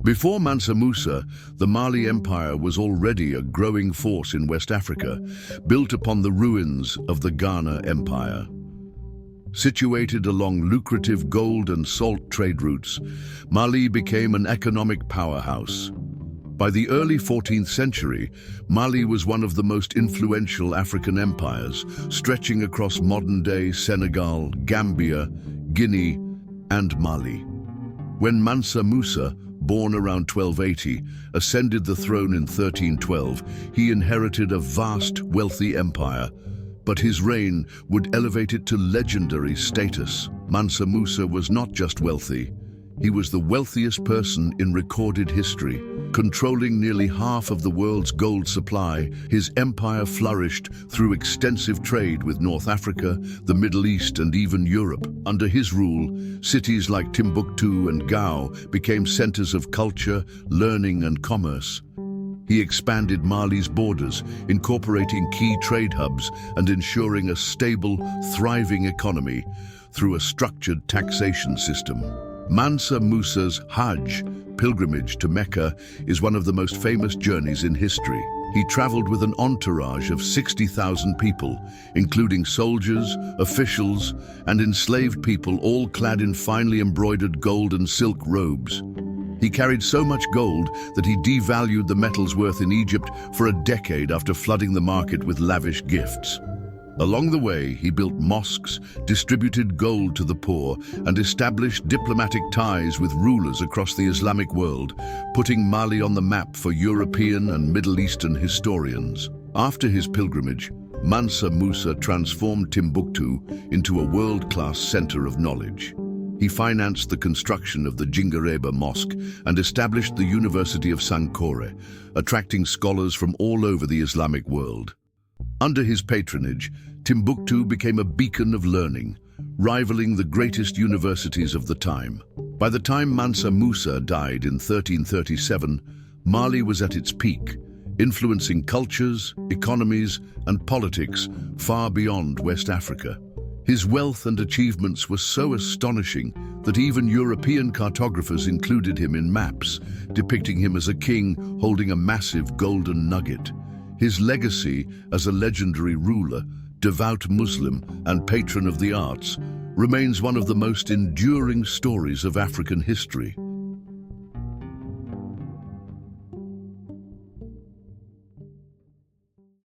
Before Mansa Musa, the Mali Empire was already a growing force in West Africa, built upon the ruins of the Ghana Empire. Situated along lucrative gold and salt trade routes, Mali became an economic powerhouse. By the early 14th century, Mali was one of the most influential African empires, stretching across modern-day Senegal, Gambia, Guinea, and Mali. When Mansa Musa, born around 1280, ascended the throne in 1312, he inherited a vast, wealthy empire, but his reign would elevate it to legendary status. Mansa Musa was not just wealthy, he was the wealthiest person in recorded history. Controlling nearly half of the world's gold supply, his empire flourished through extensive trade with North Africa, the Middle East, and even Europe. Under his rule, cities like Timbuktu and Gao became centers of culture, learning, and commerce. He expanded Mali's borders, incorporating key trade hubs and ensuring a stable, thriving economy through a structured taxation system. Mansa Musa's Hajj, pilgrimage to Mecca, is one of the most famous journeys in history. He traveled with an entourage of 60,000 people, including soldiers, officials, and enslaved people, all clad in finely embroidered gold and silk robes. He carried so much gold that he devalued the metal's worth in Egypt for a decade after flooding the market with lavish gifts. Along the way, he built mosques, distributed gold to the poor, and established diplomatic ties with rulers across the Islamic world, putting Mali on the map for European and Middle Eastern historians. After his pilgrimage, Mansa Musa transformed Timbuktu into a world-class center of knowledge. He financed the construction of the Jingareba Mosque and established the University of Sankore, attracting scholars from all over the Islamic world. Under his patronage, Timbuktu became a beacon of learning, rivaling the greatest universities of the time. By the time Mansa Musa died in 1337, Mali was at its peak, influencing cultures, economies, and politics far beyond West Africa. His wealth and achievements were so astonishing that even European cartographers included him in maps, depicting him as a king holding a massive golden nugget. His legacy as a legendary ruler, devout Muslim, and patron of the arts remains one of the most enduring stories of African history.